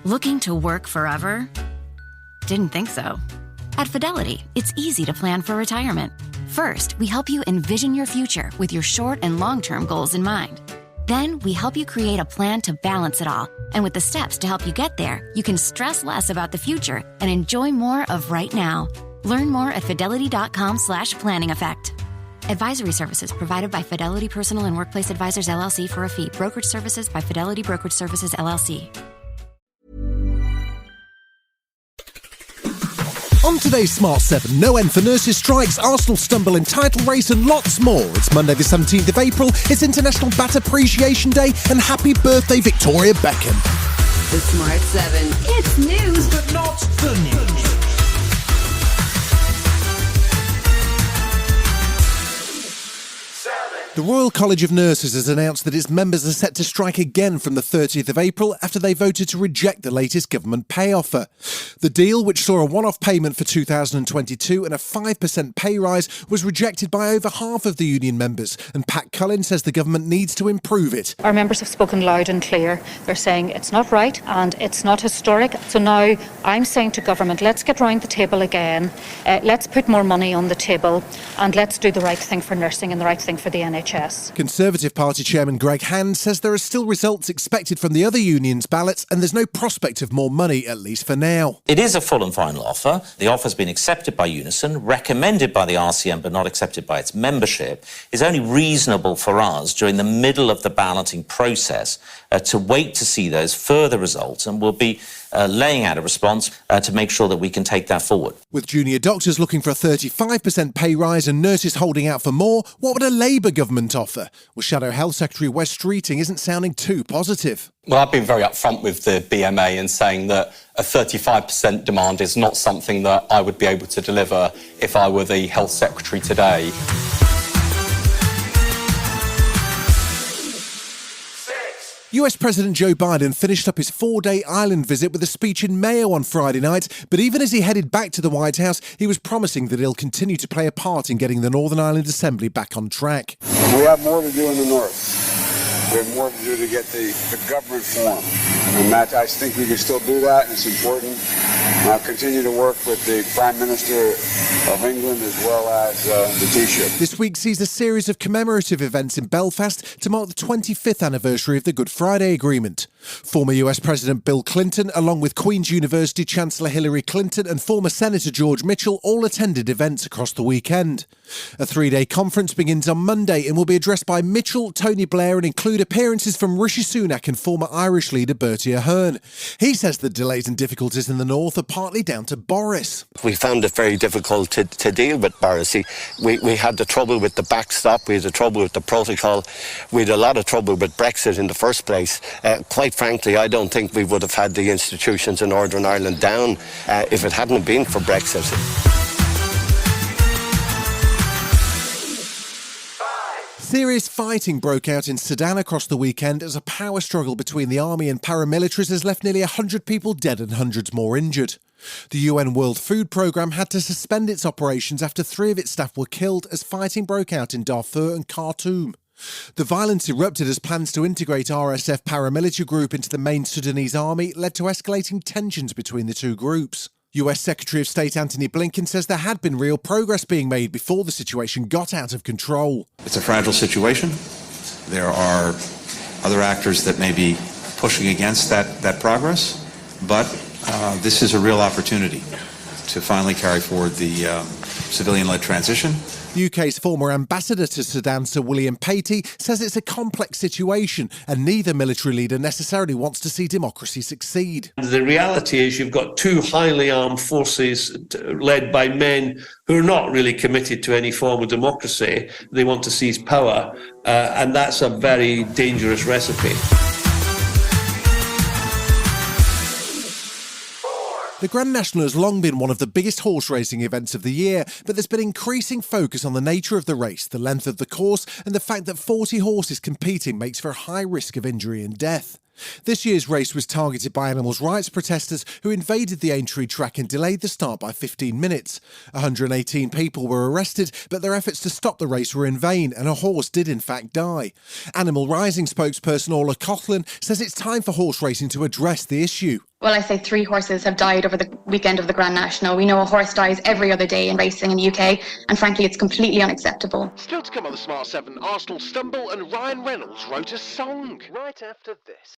Looking to work forever? Didn't think so. At Fidelity, it's easy to plan for retirement. First, we help you envision your future with your short and long-term goals in mind. Then, we help you create a plan to balance it all. And with the steps to help you get there, you can stress less about the future and enjoy more of right now. Learn more at fidelity.com/planning effect. Advisory services provided by Fidelity Personal and Workplace Advisors LLC for a fee. Brokerage services by Fidelity Brokerage Services LLC. On today's Smart 7, no end for nurses' strikes, Arsenal stumble in title race and lots more. It's Monday the 17th of April, it's International Bat Appreciation Day, and happy birthday Victoria Beckham. The Smart 7. It's news, but Not the news. The Royal College of Nurses has announced that its members are set to strike again from the 30th of April after they voted to reject the latest government pay offer. The deal, which saw a one-off payment for 2022 and a 5% pay rise, was rejected by over half of the union members, and Pat Cullen says the government needs to improve it. Our members have spoken loud and clear. They're saying it's not right and it's not historic. So now I'm saying to government, let's get round the table again, let's put more money on the table, and let's do the right thing for nursing and the right thing for the NHS. Conservative Party Chairman Greg Hand says there are still results expected from the other unions' ballots and there's no prospect of more money, at least for now. It is a full and final offer. The offer's been accepted by Unison, recommended by the RCM but not accepted by its membership. It's only reasonable for us during the middle of the balloting process to wait to see those further results, and we'll be laying out a response to make sure that we can take that forward. With junior doctors looking for a 35% pay rise and nurses holding out for more, what would a Labour government offer? Well, Shadow Health Secretary Wes Streeting isn't sounding too positive. Well, I've been very upfront with the BMA in saying that a 35% demand is not something that I would be able to deliver if I were the Health Secretary today. US President Joe Biden finished up his 4-day island visit with a speech in Mayo on Friday night, but even as he headed back to the White House, he was promising that he'll continue to play a part in getting the Northern Ireland Assembly back on track. We have more to do in the North. We have more to do to get the government formed. And that, I think we can still do that, and it's important. And I'll continue to work with the Prime Minister of England as well as the Taoiseach. This week sees a series of commemorative events in Belfast to mark the 25th anniversary of the Good Friday Agreement. Former US President Bill Clinton, along with Queen's University Chancellor Hillary Clinton and former Senator George Mitchell, all attended events across the weekend. A 3-day conference begins on Monday and will be addressed by Mitchell, Tony Blair, and include appearances from Rishi Sunak and former Irish leader Bertie Ahern. He says the delays and difficulties in the north are partly down to Boris. We found it very difficult to deal with Boris. We had the trouble with the backstop, we had the trouble with the protocol, we had a lot of trouble with Brexit in the first place. Quite frankly, I don't think we would have had the institutions in Northern Ireland down if it hadn't been for Brexit. Serious fighting broke out in Sudan across the weekend as a power struggle between the army and paramilitaries has left nearly 100 people dead and hundreds more injured. The UN World Food Programme had to suspend its operations after 3 of its staff were killed as fighting broke out in Darfur and Khartoum. The violence erupted as plans to integrate RSF paramilitary group into the main Sudanese army led to escalating tensions between the two groups. US Secretary of State Antony Blinken says there had been real progress being made before the situation got out of control. It's a fragile situation. There are other actors that may be pushing against that progress, but this is a real opportunity to finally carry forward the civilian-led transition. The UK's former ambassador to Sudan, Sir William Patey, says it's a complex situation and neither military leader necessarily wants to see democracy succeed. The reality is you've got two highly armed forces led by men who are not really committed to any form of democracy. They want to seize power, and that's a very dangerous recipe. The Grand National has long been one of the biggest horse racing events of the year, but there's been increasing focus on the nature of the race, the length of the course, and the fact that 40 horses competing makes for a high risk of injury and death. This year's race was targeted by animals' rights protesters who invaded the Aintree track and delayed the start by 15 minutes. 118 people were arrested, but their efforts to stop the race were in vain, and a horse did in fact die. Animal Rising spokesperson Orla Coughlin says it's time for horse racing to address the issue. Well, I say 3 horses have died over the weekend of the Grand National. We know a horse dies every other day in racing in the UK, and frankly, it's completely unacceptable. Still to come on the Smart 7, Arsenal stumble and Ryan Reynolds wrote a song. Right after this.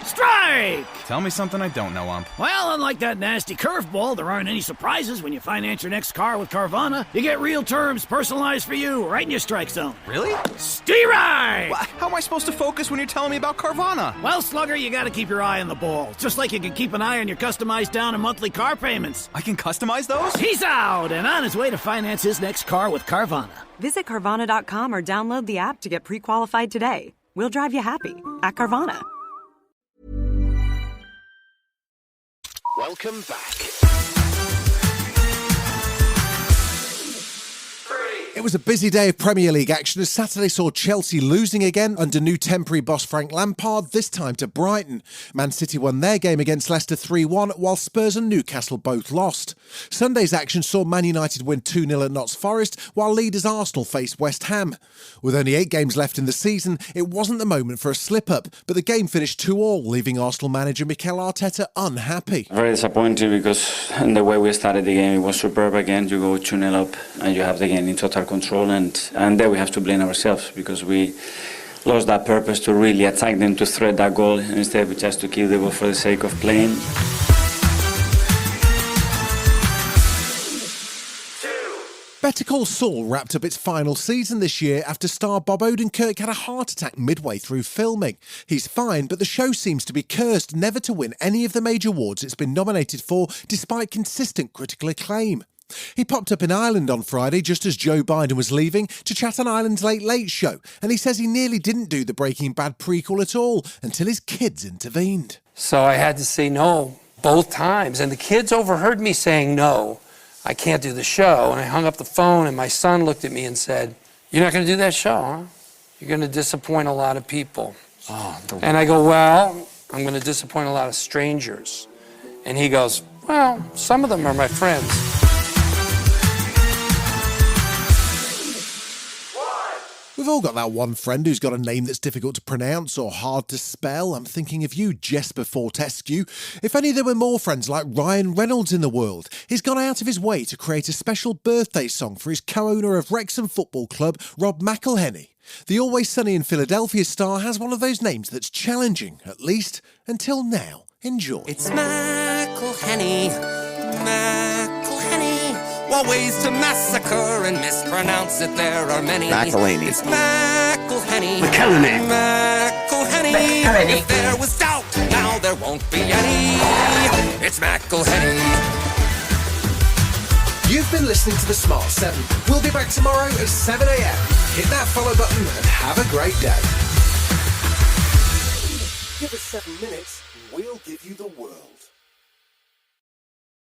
Strike! Tell me something I don't know, Ump. Well, unlike that nasty curveball, there aren't any surprises when you finance your next car with Carvana. You get real terms personalized for you right in your strike zone. Really? Steer-right! How am I supposed to focus when you're telling me about Carvana? Well, Slugger, you gotta keep your eye on the ball. Just like you can keep an eye on your customized down and monthly car payments. I can customize those? He's out and on his way to finance his next car with Carvana. Visit Carvana.com or download the app to get pre-qualified today. We'll drive you happy at Carvana. Welcome back. It was a busy day of Premier League action as Saturday saw Chelsea losing again under new temporary boss Frank Lampard, this time to Brighton. Man City won their game against Leicester 3-1, while Spurs and Newcastle both lost. Sunday's action saw Man United win 2-0 at Notts Forest, while leaders Arsenal faced West Ham. With only 8 games left in the season, it wasn't the moment for a slip-up, but the game finished 2-2, leaving Arsenal manager Mikel Arteta unhappy. Very disappointed because in the way we started the game, it was superb again. You go 2-0 up and you have the game in total control, and there we have to blame ourselves because we lost that purpose to really attack them to thread that goal, and instead we just to keep the ball for the sake of playing. Better Call Saul wrapped up its final season this year after star Bob Odenkirk had a heart attack midway through filming. He's fine, but the show seems to be cursed never to win any of the major awards it's been nominated for, despite consistent critical acclaim. He popped up in Ireland on Friday just as Joe Biden was leaving to chat on Ireland's Late Late Show, and he says he nearly didn't do the Breaking Bad prequel at all until his kids intervened. So I had to say no both times, and the kids overheard me saying no, I can't do the show, and I hung up the phone, and my son looked at me and said, "You're not going to do that show, huh? You're going to disappoint a lot of people." And I go, "Well, I'm going to disappoint a lot of strangers." And he goes, "Well, some of them are my friends." We've all got that one friend who's got a name that's difficult to pronounce or hard to spell. I'm thinking of you, Jesper Fortescue. If only there were more friends like Ryan Reynolds in the world. He's gone out of his way to create a special birthday song for his co-owner of Wrexham Football Club, Rob McElhenney. The Always Sunny in Philadelphia star has one of those names that's challenging, at least until now. Enjoy. It's McElhenney, McElhenney. While ways to massacre and mispronounce it there are many. McElhenney. It's McElhenney. McElhenney. McElhenney. If there was doubt, now there won't be any. It's McElhenney. You've been listening to The Smart 7. We'll be back tomorrow at 7 a.m. Hit that follow button and have a great day. Give us 7 minutes and we'll give you the world.